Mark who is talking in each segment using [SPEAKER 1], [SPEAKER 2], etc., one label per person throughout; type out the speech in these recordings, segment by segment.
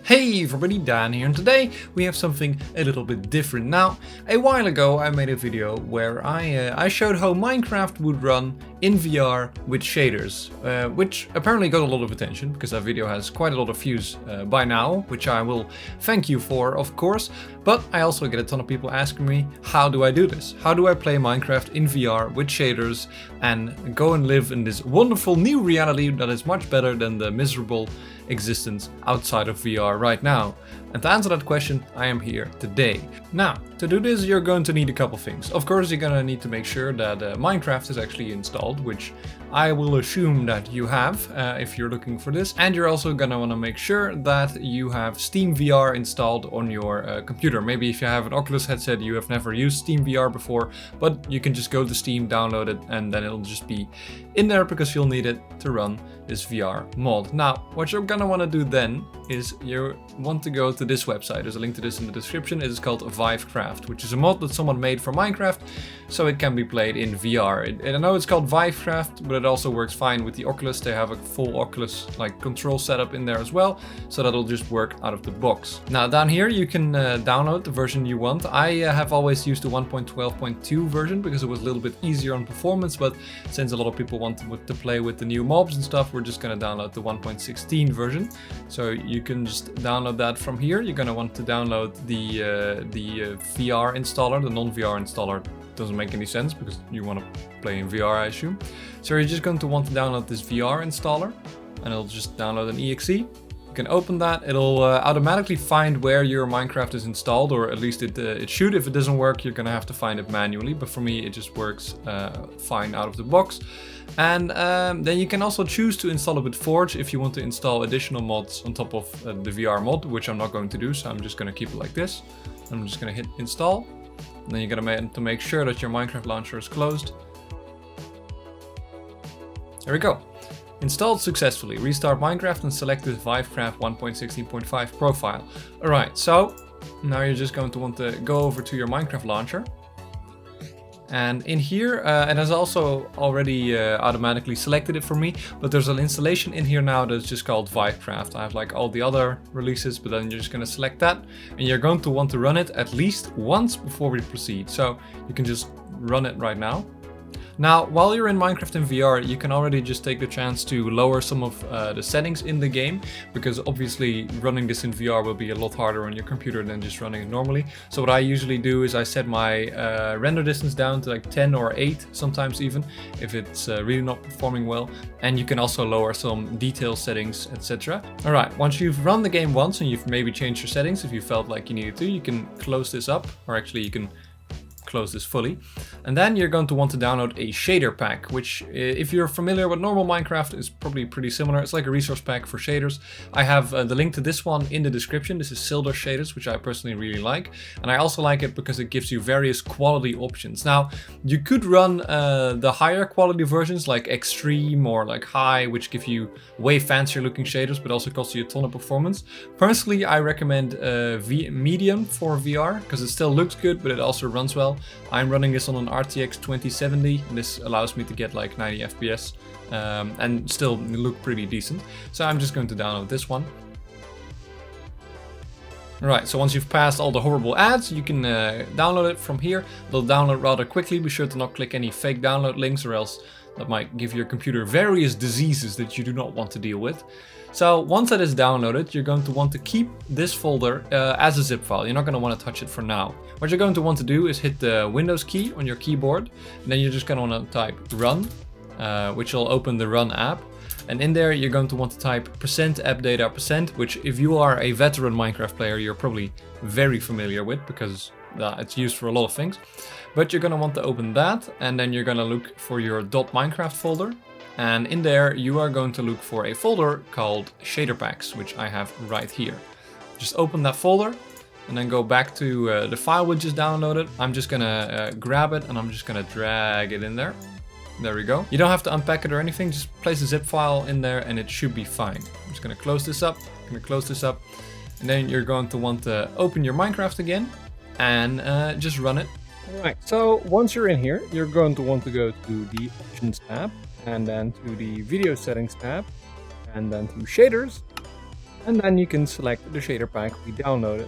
[SPEAKER 1] Hey everybody, Dan here, and today we have something a little bit different. Now, a while ago I made a video where I showed how Minecraft would run in VR with shaders, which apparently got a lot of attention because that video has quite a lot of views by now, which I will thank you for, of course. But I also get a ton of people asking me, how do I do this? How do I play Minecraft in VR with shaders and go and live in this wonderful new reality that is much better than the miserable existence outside of VR right now? And to answer that question, I am here today. Now, to do this, you're going to need a couple things. Of course, you're going to need to make sure that Minecraft is actually installed, which I will assume that you have if you're looking for this. And you're also going to want to make sure that you have Steam VR installed on your computer. Maybe if you have an Oculus headset, you have never used Steam VR before, but you can just go to Steam, download it, and then it'll just be in there because you'll need it to run this VR mod. Now, what you're going to want to do then is you want to go to this website. There's a link to this in the description. It is called Vivecraft, which is a mod that someone made for Minecraft, so it can be played in VR. And I know it's called Vivecraft, but it also works fine with the Oculus. They have a full Oculus control setup in there as well, so that'll just work out of the box. Now down here you can download the version you want. I have always used the 1.12.2 version because it was a little bit easier on performance, but since a lot of people want to play with the new mobs and stuff, we're just going to download the 1.16 version. So you can just download that from here. You're going to want to download the VR installer. The non-VR installer doesn't make any sense because you want to play in VR, I assume. So you're just going to want to download this VR installer, and it'll just download an exe. You can open that. It'll automatically find where your Minecraft is installed, or at least it should. If it doesn't work, you're gonna have to find it manually, but for me it just works fine out of the box. And then you can also choose to install it with Forge if you want to install additional mods on top of the VR mod, which I'm not going to do, so I'm just gonna keep it like this. I'm just gonna hit install, and then you're gonna make sure that your Minecraft launcher is closed. There we go. Installed successfully. Restart Minecraft and select this Vivecraft 1.16.5 profile. Alright, so now you're just going to want to go over to your Minecraft launcher. And in here, it has also already automatically selected it for me, but there's an installation in here now that's just called Vivecraft. I have like all the other releases, but then you're just going to select that, and you're going to want to run it at least once before we proceed. So you can just run it right now. Now, while you're in Minecraft in VR, you can already just take the chance to lower some of the settings in the game, because obviously running this in VR will be a lot harder on your computer than just running it normally. So what I usually do is I set my render distance down to like 10 or 8, sometimes even, if it's really not performing well. And you can also lower some detail settings, etc. Alright, once you've run the game once and you've maybe changed your settings, if you felt like you needed to, you can close this up, or actually you can close this fully, and then you're going to want to download a shader pack, which if you're familiar with normal Minecraft is probably pretty similar. It's like a resource pack for shaders. I have the link to this one in the description. This is Sildur shaders, which I personally really like, and I also like it because it gives you various quality options. Now you could run the higher quality versions like extreme or like high, which give you way fancier looking shaders but also cost you a ton of performance. Personally, I recommend medium for VR because it still looks good but it also runs well. I'm running this on an RTX 2070, and this allows me to get like 90 FPS and still look pretty decent. So I'm just going to download this one. Alright, so once you've passed all the horrible ads, you can download it from here. It'll download rather quickly. Be sure to not click any fake download links, or else that might give your computer various diseases that you do not want to deal with. So once that is downloaded, you're going to want to keep this folder as a zip file. You're not going to want to touch it for now. What you're going to want to do is hit the Windows key on your keyboard, and then you're just going to want to type run, which will open the run app. And in there, you're going to want to type %appdata%, which if you are a veteran Minecraft player, you're probably very familiar with because it's used for a lot of things. But you're going to want to open that, and then you're going to look for your .minecraft folder. And in there, you are going to look for a folder called shader packs, which I have right here. Just open that folder and then go back to the file we just downloaded. I'm just going to grab it and I'm just going to drag it in there. There we go. You don't have to unpack it or anything. Just place a zip file in there and it should be fine. I'm just going to close this up. And then you're going to want to open your Minecraft again and just run it. Alright, so once you're in here, you're going to want to go to the Options tab, and then to the Video Settings tab, and then to Shaders,
[SPEAKER 2] and then you can select the shader pack we downloaded.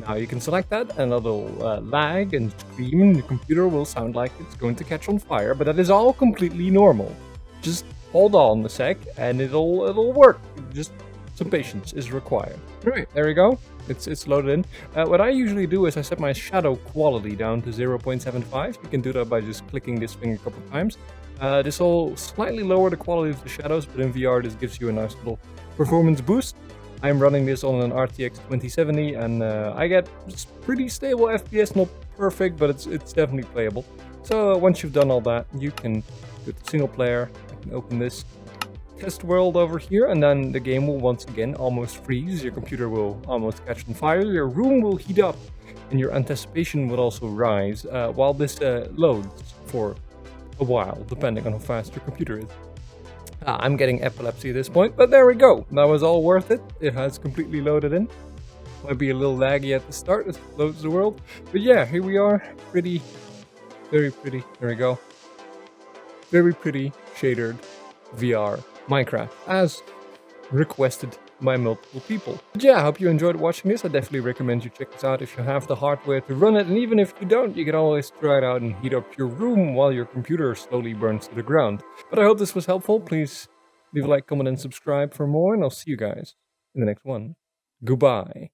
[SPEAKER 2] Now you can select that and it'll lag and scream and the computer will sound like it's going to catch on fire, but that is all completely normal. Just hold on a sec and it'll work. Just some patience is required. Alright, there we go. It's loaded in. What I usually do is I set my shadow quality down to 0.75. You can do that by just clicking this thing a couple of times. This will slightly lower the quality of the shadows, but in VR this gives you a nice little performance boost. I'm running this on an RTX 2070 and I get pretty stable FPS, not perfect, but it's definitely playable. So once you've done all that, you can do the single player. I can open this test world over here, and then the game will once again almost freeze. Your computer will almost catch on fire, your room will heat up, and your anticipation will also rise while this loads for a while, depending on how fast your computer is. I'm getting epilepsy at this point, but there we go. That was all worth it. It has completely loaded in. Might be a little laggy at the start as it loads the world, but yeah, here we are. Pretty, very pretty. There we go. Very pretty shadered VR Minecraft, as requested by multiple people. But yeah, I hope you enjoyed watching this. I definitely recommend you check this out if you have the hardware to run it, and even if you don't, you can always try it out and heat up your room while your computer slowly burns to the ground. But I hope this was helpful. Please leave a like, comment, and subscribe for more, and I'll see you guys in the next one. Goodbye.